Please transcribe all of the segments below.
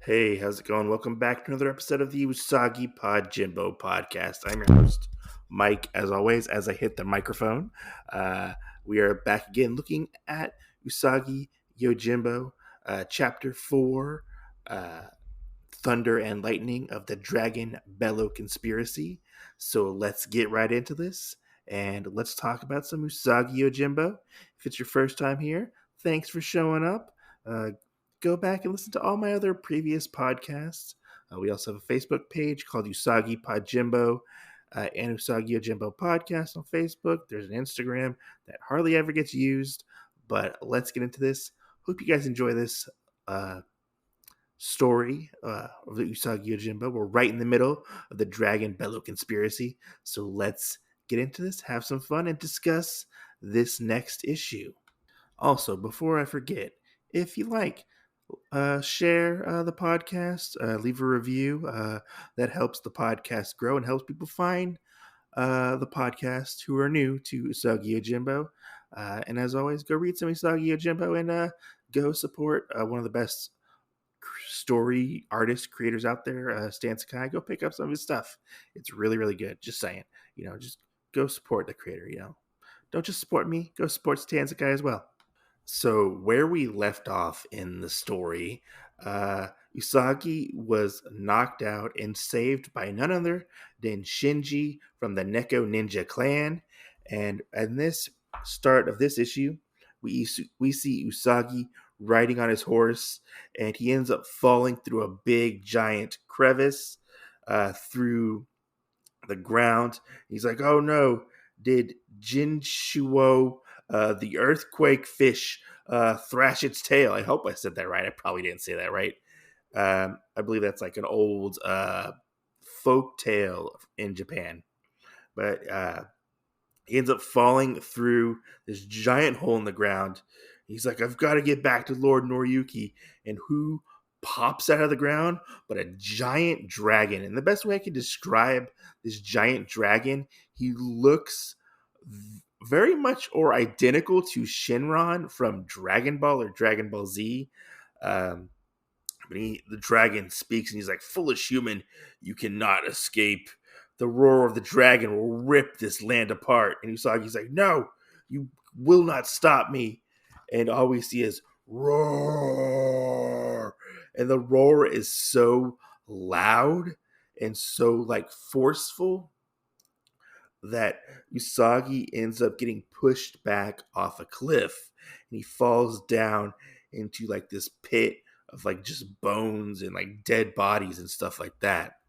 Hey, how's it going? Welcome back to another episode of the Usagi Jimbo podcast. I'm your host, Mike, as always, as I hit the microphone. Uh, we are back again looking at Usagi Yojimbo, Chapter 4, uh, Thunder and Lightning of the Dragon Bellow Conspiracy. So let's get right into this, and let's talk about some Usagi Yojimbo. If it's your first time here, thanks for showing up. Go back and listen to all my other previous podcasts. We also have a Facebook page called Usagi Jimbo and Usagi Yojimbo Podcast on Facebook. There's an Instagram that hardly ever gets used, but let's get into this. Hope you guys enjoy this story of the Usagi Yojimbo. We're right in the middle of the Dragon Bellow Conspiracy, so let's get into this, have some fun, and discuss this next issue. Also, before I forget, if you like, share the podcast, leave a review. That helps the podcast grow and helps people find the podcast who are new to Usagi Yojimbo. And as always, go read some Usagi Yojimbo and go support one of the best story artists, creators out there, Stan Sakai. Go pick up some of his stuff. It's really, really good. Just saying. Just go support the creator, Don't just support me, go support Stan Sakai as well. So where we left off in the story, Usagi was knocked out and saved by none other than Shinji from the Neko Ninja clan. And in this start of this issue, we see Usagi riding on his horse, and he ends up falling through a big giant crevice through the ground. He's like, "Oh no! Did Jinshuo, the earthquake fish, thrash its tail?" I hope I said that right. I probably didn't say that right. I believe that's like an old folk tale in Japan. But he ends up falling through this giant hole in the ground. He's like, "I've got to get back to Lord Noriyuki." And who pops out of the ground but a giant dragon? And the best way I can describe this giant dragon, he looks very much or identical to Shinron from Dragon Ball or Dragon Ball Z. But the dragon speaks and he's like, "Foolish human, you cannot escape. The roar of the dragon will rip this land apart." And Usagi's like, "No, you will not stop me." And all we see is roar. And the roar is so loud and so like forceful that Usagi ends up getting pushed back off a cliff, and he falls down into like this pit of like just bones and like dead bodies and stuff like that.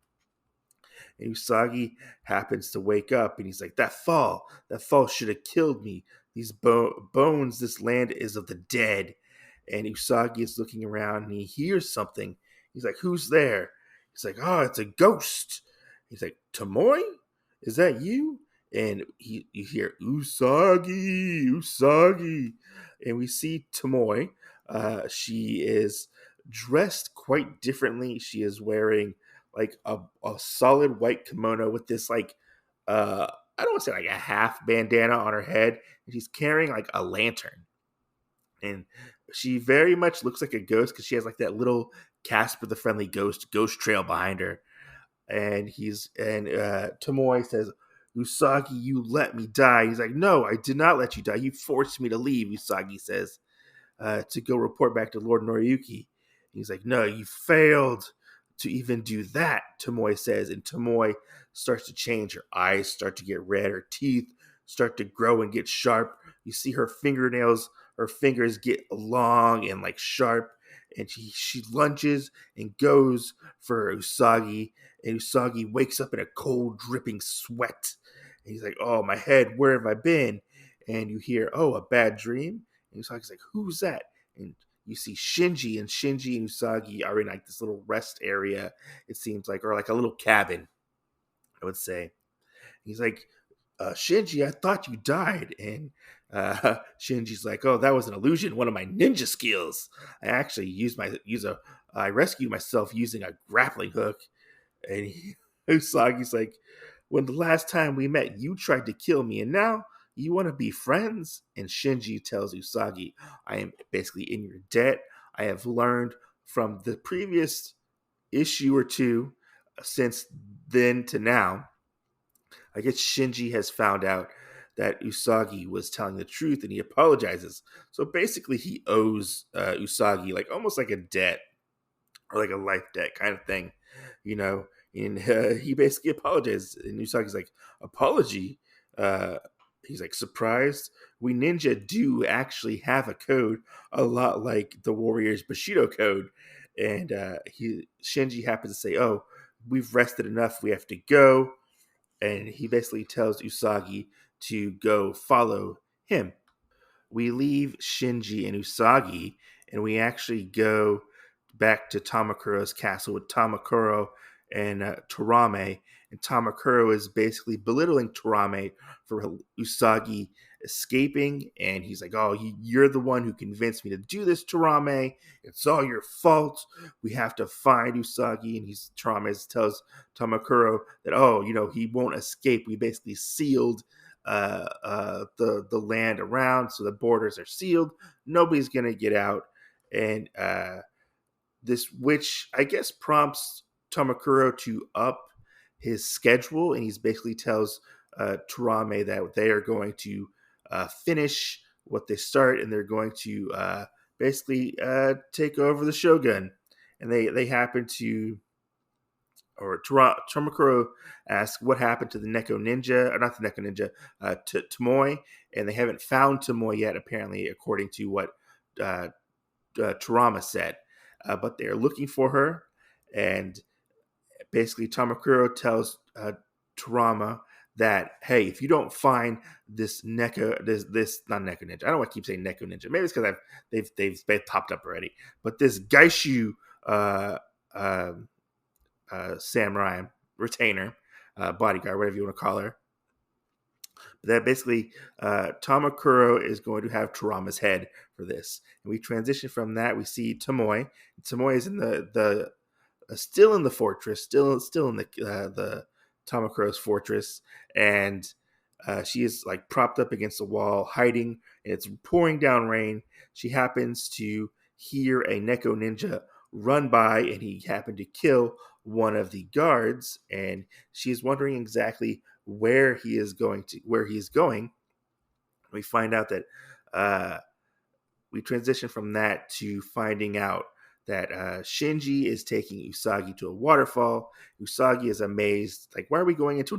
And Usagi happens to wake up and he's like, that fall should have killed me. These bones, this land is of the dead." And Usagi is looking around and he hears something. He's like, "Who's there?" He's like, "Oh, it's a ghost." He's like, "Tomoe? Is that you?" And you hear Usagi, Usagi. And we see Tomoe. She is dressed quite differently. She is wearing like a solid white kimono with this like I don't want to say like a half bandana on her head, and she's carrying like a lantern. And she very much looks like a ghost because she has like that little Casper the Friendly Ghost trail behind her. And Tomoe says, "Usagi, you let me die." He's like, "No, I did not let you die. You forced me to leave," Usagi says, "to go report back to Lord Noriyuki." He's like, "No, you failed to even do that," Tomoe says. And Tomoe starts to change. Her eyes start to get red. Her teeth start to grow and get sharp. You see her fingers get long and like sharp. And she lunges and goes for Usagi. And Usagi wakes up in a cold, dripping sweat. And he's like, "Oh, my head, where have I been?" And you hear, "Oh, a bad dream?" And Usagi's like, "Who's that?" And you see Shinji and Usagi are in like this little rest area, it seems like, or like a little cabin, I would say. He's like, "Shinji, I thought you died." And Shinji's like, "Oh, that was an illusion. One of my ninja skills. I actually I rescued myself using a grappling hook." And Usagi's like, "When the last time we met, you tried to kill me, and now you want to be friends?" And Shinji tells Usagi, "I am basically in your debt. I have learned from the previous issue or two since then to now, I guess Shinji has found out that Usagi was telling the truth and he apologizes. So basically, he owes Usagi like almost like a debt or like a life debt kind of thing, you know. And he basically apologizes, and Usagi's like, "Apology?" Uh, he's like, "Surprised? We ninja do actually have a code, a lot like the Warriors Bushido code." And Shinji happens to say, "Oh, we've rested enough. We have to go." And he basically tells Usagi to go follow him. We leave Shinji and Usagi, and we actually go back to Tamakuro's castle with Tamakuro and Torame. And Tamakuro is basically belittling Torame for Usagi escaping. And he's like, "Oh, you're the one who convinced me to do this, Torame. It's all your fault. We have to find Usagi." And Torame tells Tamakuro that, "Oh, he won't escape. We basically sealed the land around, so the borders are sealed. Nobody's gonna get out." And this, which I guess prompts Tomakuro to up his schedule, and he's basically tells Turame that they are going to finish what they start, and they're going to basically take over the Shogun. And they happen to, or Tomakuro asks what happened to the Neko Ninja, or not the Neko Ninja, to Tomoe, and they haven't found Tomoe yet, apparently, according to what Tarama said. But they're looking for her, and basically Tamakuro tells Tarama that, "Hey, if you don't find this Neko, this not Neko Ninja, I don't want to keep saying Neko Ninja. Maybe it's because they've popped up already. But this Gaishu uh, uh, samurai retainer, bodyguard, whatever you want to call her, that basically Tamakuro is going to have Tarama's head for this." And we transition from that. We see Tomoe. Tomoe is in the still in the fortress, still in the Tamakuro's fortress, and she is like propped up against the wall, hiding, and it's pouring down rain. She happens to hear a Neko Ninja run by, and he happened to kill one of the guards, and she's wondering exactly where he is going. We find out that we transition from that to finding out that Shinji is taking Usagi to a waterfall. Usagi is amazed, like, why are we going to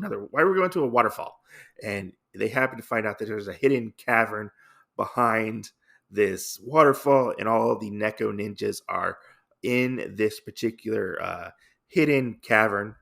a waterfall? And they happen to find out that there's a hidden cavern behind this waterfall, and all of the Neko ninjas are in this particular hidden cavern.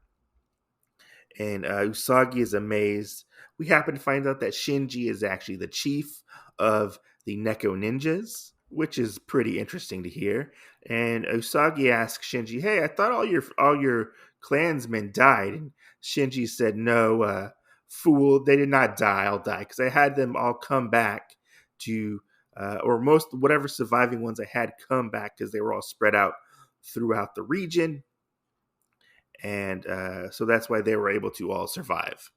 And Usagi is amazed. We happen to find out that Shinji is actually the chief of the Neko ninjas, which is pretty interesting to hear. And Usagi asks Shinji, "Hey, I thought all your clansmen died." And Shinji said, "No, fool, they did not die. I'll die because I had them all come back to, or most whatever surviving ones I had come back because they were all spread out throughout the region." And so that's why they were able to all survive.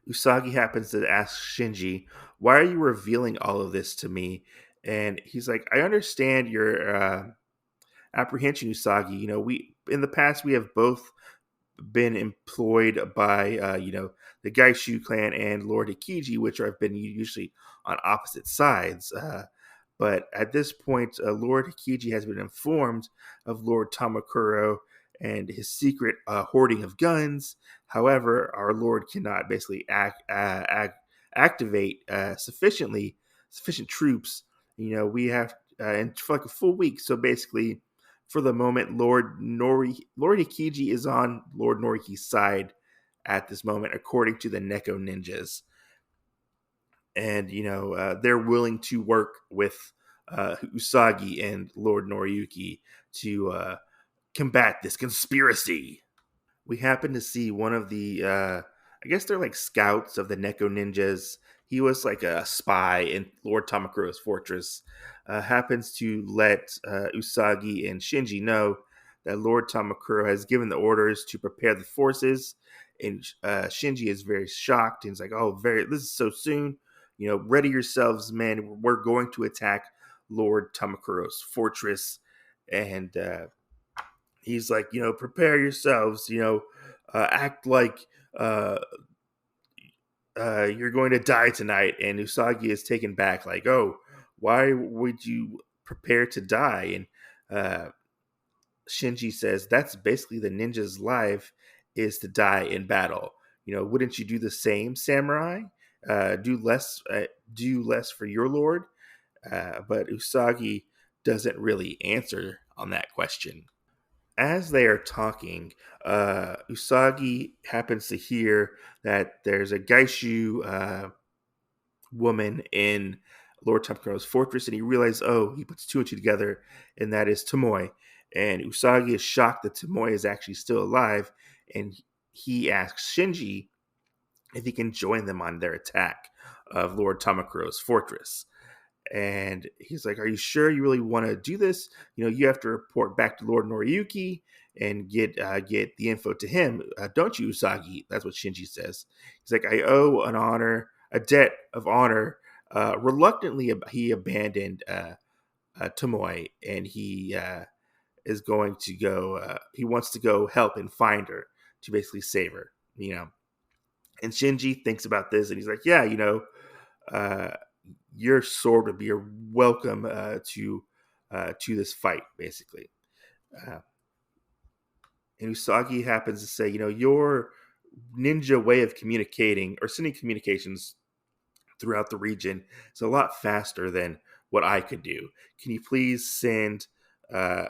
Usagi happens to ask Shinji, "Why are you revealing all of this to me?" And he's like, "I understand your apprehension, Usagi. We in the past we have both been employed by the Gaishu clan and Lord Ikiji, which have been usually on opposite sides. But at this point, Lord Ikiji has been informed of Lord Tamakuro and his secret hoarding of guns. However, our Lord cannot basically activate sufficient troops. We have for like a full week. So basically, for the moment, Lord Ikiji is on Lord Noriki's side at this moment, according to the Neko ninjas. And they're willing to work with Usagi and Lord Noriyuki to combat this conspiracy. We happen to see one of the I guess they're like scouts of the Neko ninjas. He was like a spy in Lord Tamakuro's fortress. Happens to let Usagi and Shinji know that Lord Tamakuro has given the orders to prepare the forces. And Shinji is very shocked, and he's like, "Oh, this is so soon. Ready yourselves, men. We're going to attack Lord Tamakuro's fortress." And he's like, prepare yourselves, act like uh, you're going to die tonight. And Usagi is taken back, like, oh, why would you prepare to die? And Shinji says that's basically the ninja's life is to die in battle. Wouldn't you do the same, samurai? Do less, do less for your lord. But Usagi doesn't really answer on that question. As they are talking, Usagi happens to hear that there's a Gaishu woman in Lord Tamakuro's fortress, and he realizes, oh, he puts two and two together, and that is Tomoe. And Usagi is shocked that Tomoe is actually still alive, and he asks Shinji if he can join them on their attack of Lord Tamakuro's fortress. And he's like, are you sure you really want to do this? You have to report back to Lord Noriyuki and get the info to him, don't you, Usagi? That's what Shinji says. He's like, I owe a debt of honor. Reluctantly, he abandoned Tomoe, and he is going to go. He wants to go help and find her to basically save her. And Shinji thinks about this, and he's like, yeah, uh, your sword would be a welcome to this fight, basically. Uh, and Usagi happens to say, your ninja way of communicating or sending communications throughout the region is a lot faster than what I could do. Can you please send uh,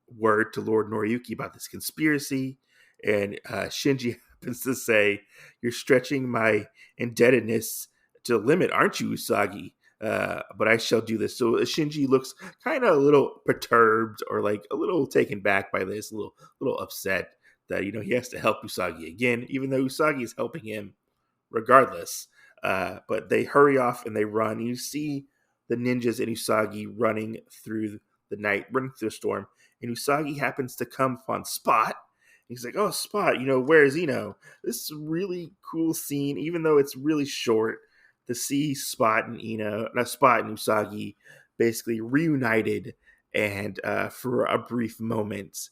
word to Lord Noriyuki about this conspiracy? And Shinji happens to say, you're stretching my indebtedness to the limit, aren't you, Usagi? But I shall do this. So Shinji looks kind of a little perturbed or like a little taken back by this, a little upset that he has to help Usagi again, even though Usagi is helping him regardless. But they hurry off and they run. You see the ninjas and Usagi running through the night, running through the storm. And Usagi happens to come upon Spot. He's like, oh, Spot, where's Ino? This is a really cool scene, even though it's really short, to see Spot and Spot and Usagi basically reunited. And for a brief moment,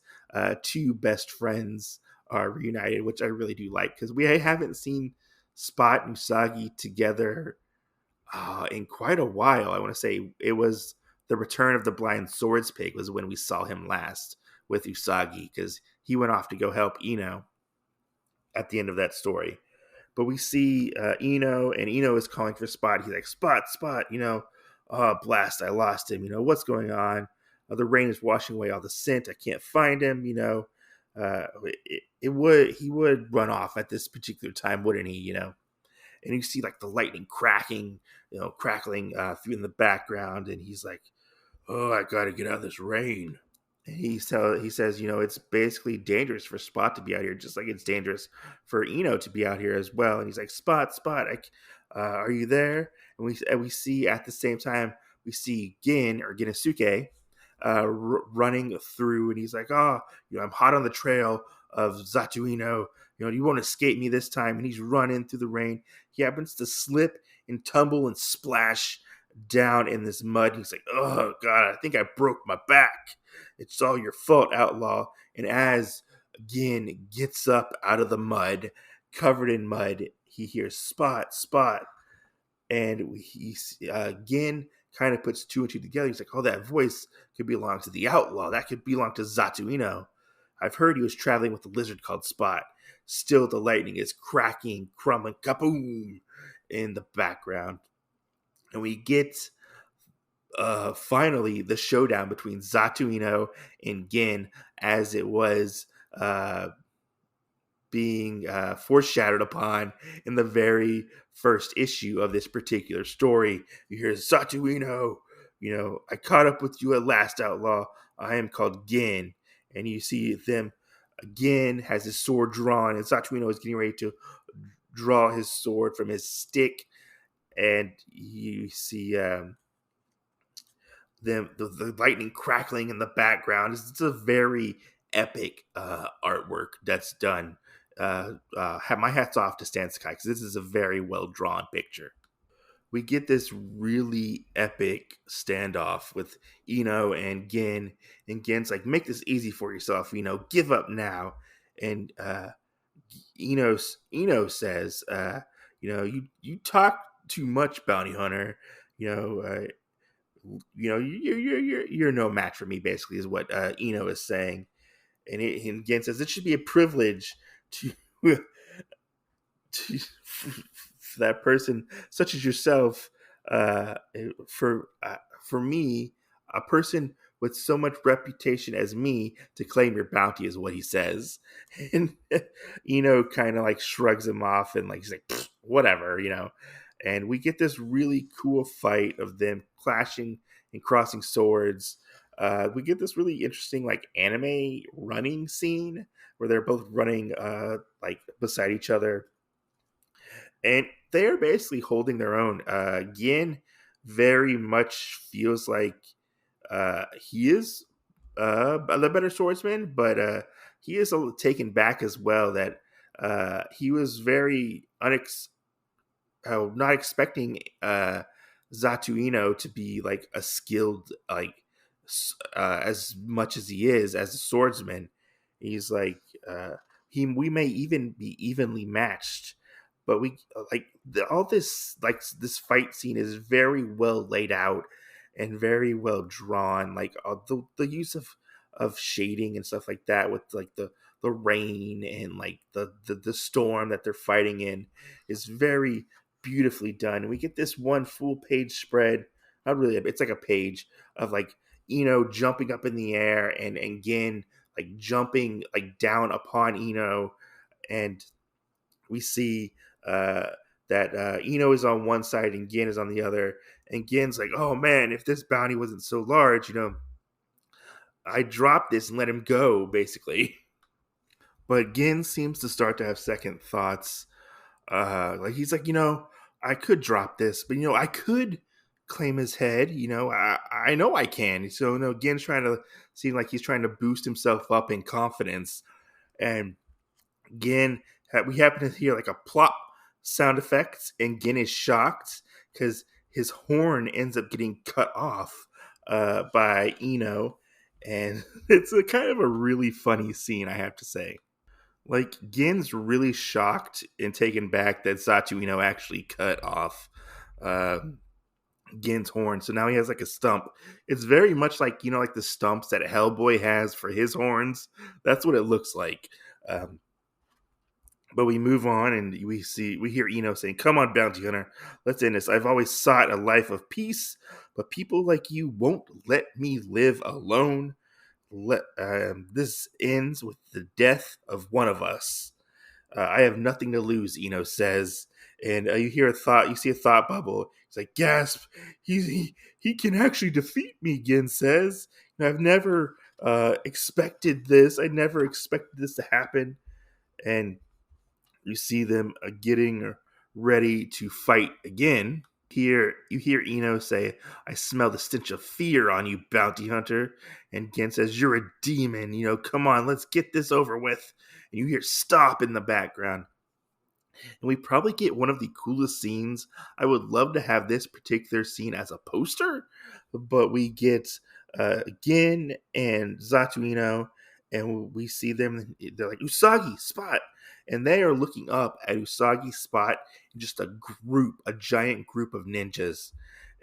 two best friends are reunited, which I really do like because we haven't seen Spot and Usagi together in quite a while. I want to say it was the return of the Blind Swords Pig was when we saw him last with Usagi because he went off to go help Ino at the end of that story. But we see Ino, and Ino is calling for Spot. He's like, Spot, Spot, oh, blast, I lost him. What's going on? The rain is washing away all the scent. I can't find him, he would run off at this particular time, wouldn't he? And you see like the lightning cracking, crackling through in the background, and he's like, "Oh, I got to get out of this rain." And he says, it's basically dangerous for Spot to be out here, just like it's dangerous for Ino to be out here as well. And he's like, "Spot, Spot, are you there?" And we see at the same time we see Gin or Genosuke running through, and he's like, "Oh, I'm hot on the trail of Zato-Ino. You won't escape me this time." And he's running through the rain. He happens to slip and tumble and splash down in this mud. He's like, "Oh God, I think I broke my back. It's all your fault, outlaw." And as Gin gets up out of the mud, covered in mud, he hears Spot, Spot, and Gin kind of puts two and two together. He's like, "Oh, that voice could belong to the outlaw. That could belong to Zato-Ino. I've heard he was traveling with a lizard called Spot." Still, the lightning is cracking, crumbling, kaboom in the background. And we get finally the showdown between Zato-Ino and Gin as it was being foreshadowed upon in the very first issue of this particular story. You hear Zato-Ino, I caught up with you at last, outlaw. I am called Gin. And you see them, Gin has his sword drawn, and Zato-Ino is getting ready to draw his sword from his stick. And you see the lightning crackling in the background. It's a very epic artwork that's done. My hat's off to Stan Sakai because this is a very well drawn picture. we get this really epic standoff with Ino and Gin. And Gen's like, make this easy for yourself, give up now. And Ino says, you talk too much, bounty hunter. You know, uh, you're no match for me. Basically, is what Ino is saying. And Gen says it should be a privilege to to for that person such as yourself. Uh, for me, a person with so much reputation as me to claim your bounty is what he says. And kind of like shrugs him off and like he's like whatever. And we get this really cool fight of them clashing and crossing swords. We get this really interesting like anime running scene where they're both running like beside each other, and they're basically holding their own. Gin very much feels like he is the better swordsman, but he is a little taken back as well that he was very not expecting Zato-Ino to be like a skilled like as much as he is as a swordsman. He's like we may even be evenly matched, but we like all this like this fight scene is very well laid out and very well drawn. Like the use of shading and stuff like that with like the rain and like the storm that they're fighting in is very beautifully done. We get this one full page spread, not really, it's like a page of like jumping up in the air and Gin like jumping like down upon Ino, and we see uh that Ino is on one side and Gin is on the other, and Gin's like, oh man, if this bounty wasn't so large, I dropped this and let him go, basically. But Gin seems to start to have second thoughts. Like he's like, I could drop this, but I could claim his head. I know I can. So Gin's trying to seem like he's trying to boost himself up in confidence. And Gin, we happen to hear like a plop sound effect, and Gin is shocked because his horn ends up getting cut off by Ino, and it's a kind of a really funny scene, I have to say. Like Gin's really shocked and taken back that Zato-Ino actually cut off uh, Gin's horn, so now he has like a stump. It's very much like like the stumps that Hellboy has for his horns. That's what it looks like. Um, but we move on and we hear Ino saying, "Come on, bounty hunter, let's end this. I've always sought a life of peace, but people like you won't let me live alone. This ends with the death of one of us. I have nothing to lose," Ino says. And you see a thought bubble. He's like, gasp, he can actually defeat me, Gin says. I've never expected this. I never expected this to happen. And you see them getting ready to fight again. You hear Ino say, "I smell the stench of fear on you, bounty hunter." And Gen says, "You're a demon. Come on, let's get this over with." And you hear "stop" in the background. And we probably get one of the coolest scenes. I would love to have this particular scene as a poster, but we get Gin and Zato-Ino, and we see them. They're like, "Usagi, spot," and they are looking up at Usagi spot, just a giant group of ninjas.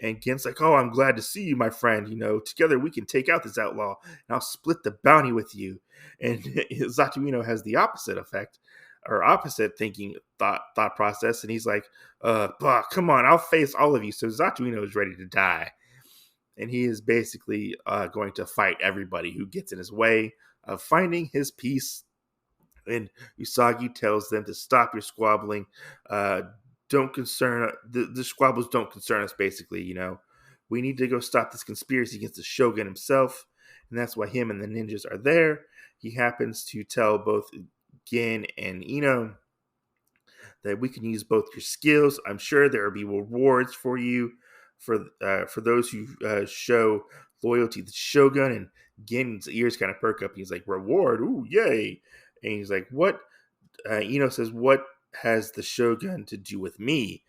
And Gen's like, "Oh, I'm glad to see you, my friend. Together we can take out this outlaw, and I'll split the bounty with you." And Zato-Ino has the opposite effect, or opposite thinking thought process, and he's like, bah, come on, I'll face all of you. So Zato-Ino is ready to die, and he is basically going to fight everybody who gets in his way of finding his peace. And Usagi tells them to stop your squabbling. Don't concern the squabbles don't concern us. Basically, we need to go stop this conspiracy against the Shogun himself, and that's why him and the ninjas are there. He happens to tell both Gin and Ino that we can use both your skills. I'm sure there will be rewards for you for those who show loyalty to Shogun. And Gin's ears kind of perk up. He's like, "Reward? Ooh, yay!" And he's like, "What?" Ino says, "What has the Shogun to do with me?"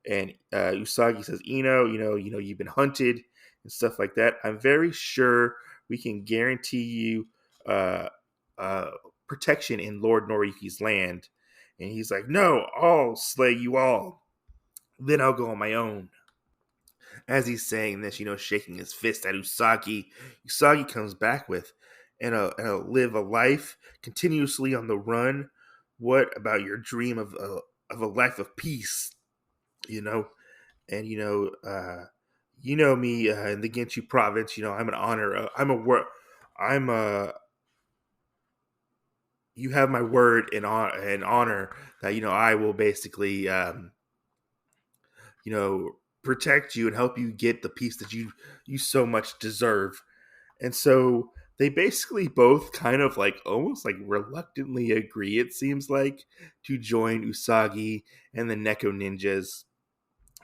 And Usagi says, you've been hunted and stuff like that. I'm very sure we can guarantee you uh, uh, protection in Lord Noriyuki's land. And he's like, no, I'll slay you all. Then I'll go on my own. As he's saying this, shaking his fist at Usagi, Usagi comes back with, and I'll live a life continuously on the run. What about your dream of a life of peace? You know, and me in the Ginchu province. I'm an honor. I'm a. You have my word and honor that I will basically you know protect you and help you get the peace that you so much deserve. And so they basically both kind of like almost like reluctantly agree, it seems like, to join Usagi and the Neko ninjas.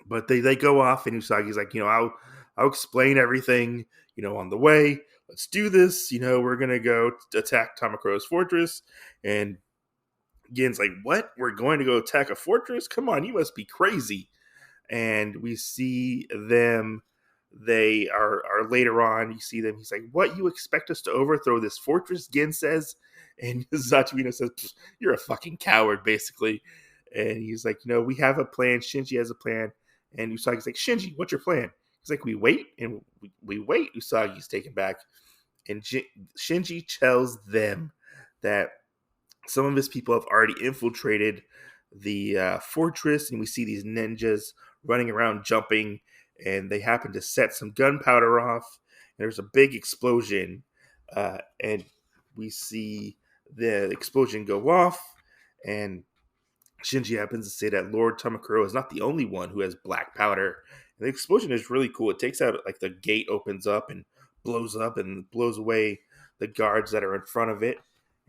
But they go off, and Usagi's like, I'll explain everything, on the way. Let's do this. We're gonna go attack Tamakuro's fortress. And Gen's like, what? We're going to go attack a fortress? Come on, you must be crazy. And we see them. They are later on. You see them. He's like, "What? You expect us to overthrow this fortress?" Gin says, and Zato-Ino says, "You're a fucking coward," basically. And he's like, "We have a plan. Shinji has a plan." And Usagi's like, "Shinji, what's your plan?" He's like, "We wait and we wait." Usagi's taken back, and Shinji tells them that some of his people have already infiltrated the fortress, and we see these ninjas running around jumping, and they happen to set some gunpowder off. There's a big explosion, and we see the explosion go off, and Shinji happens to say that Lord Tamakuro is not the only one who has black powder. And the explosion is really cool. It takes out, like, the gate opens up and blows away the guards that are in front of it.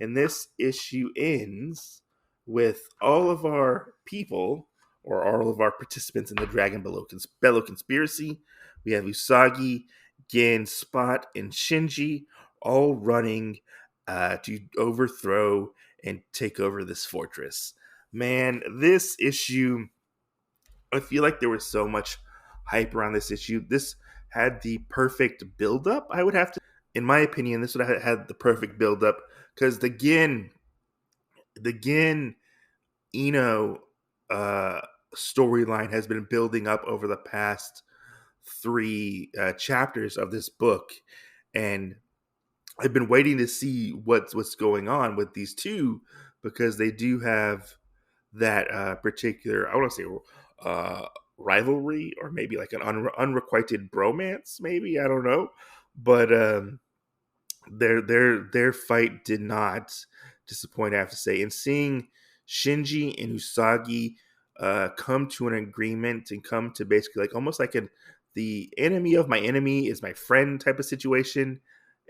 And this issue ends with all of our people, or all of our participants in the Dragon Bellow Conspiracy. We have Usagi, Gin, Spot, and Shinji all running to overthrow and take over this fortress. Man, this issue, I feel like there was so much hype around this issue. This had the perfect buildup, I would have to. In my opinion, this would have had the perfect buildup because the Gin Eno storyline has been building up over the past three chapters of this book, and I've been waiting to see what's going on with these two because they do have that particular, I want to say, uh, rivalry, or maybe like an unrequited bromance. Maybe, I don't know, but their fight did not disappoint, I have to say. And seeing Shinji and Usagi come to an agreement and come to basically like almost like the enemy of my enemy is my friend type of situation,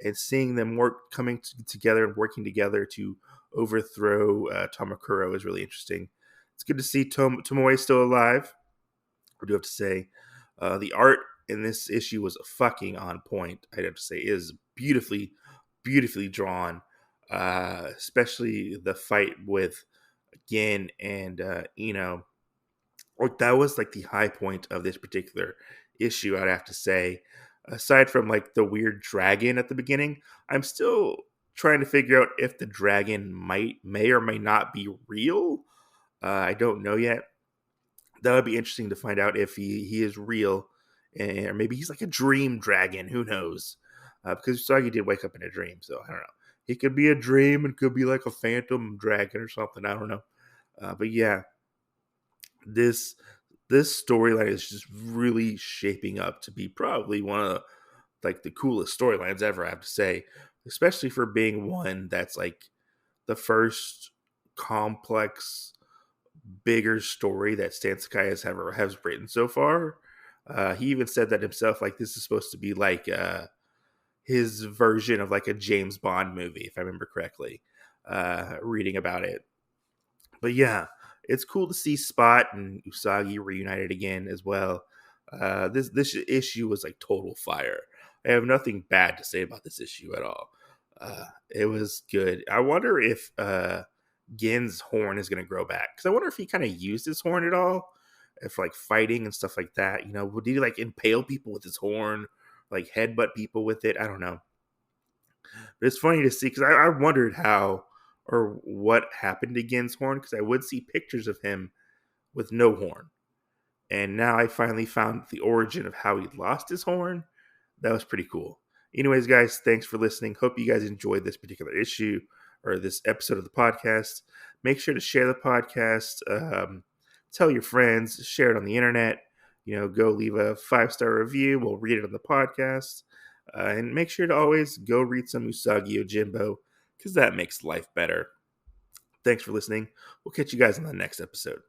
and seeing them coming together and working together to overthrow Tamakuro is really interesting. It's good to see Tomoe still alive. I do have to say, the art in this issue was fucking on point. I'd have to say, it is beautifully, beautifully drawn. Especially the fight with Gin and that was like the high point of this particular issue, I'd have to say. Aside from like the weird dragon at the beginning, I'm still trying to figure out if the dragon may or may not be real. I don't know yet. That would be interesting to find out if he is real, or maybe he's like a dream dragon. Who knows? Because Usagi did wake up in a dream, so I don't know. He could be a dream and could be like a phantom dragon or something. I don't know. But yeah, this this storyline is just really shaping up to be probably one of like the coolest storylines ever, I have to say, especially for being one that's like the first complex, bigger story that Stan Sakai has written so far. He even said that himself, like this is supposed to be like his version of like a James Bond movie, if I remember correctly, reading about it. But yeah, it's cool to see Spot and Usagi reunited again as well. This issue was like total fire. I have nothing bad to say about this issue at all. It was good. I wonder if Gen's horn is going to grow back, because I wonder if he kind of used his horn at all. if like fighting and stuff like that. Would he like impale people with his horn, like headbutt people with it? I don't know. But it's funny to see because I wondered how or what happened to Gen's horn because I would see pictures of him with no horn. And now I finally found the origin of how he lost his horn. That was pretty cool. Anyways, guys, thanks for listening. Hope you guys enjoyed this particular issue or this episode of the podcast. Make sure to share the podcast. Tell your friends. Share it on the internet. Go leave a 5-star review. We'll read it on the podcast. And make sure to always go read some Usagi Yojimbo because that makes life better. Thanks for listening. We'll catch you guys on the next episode.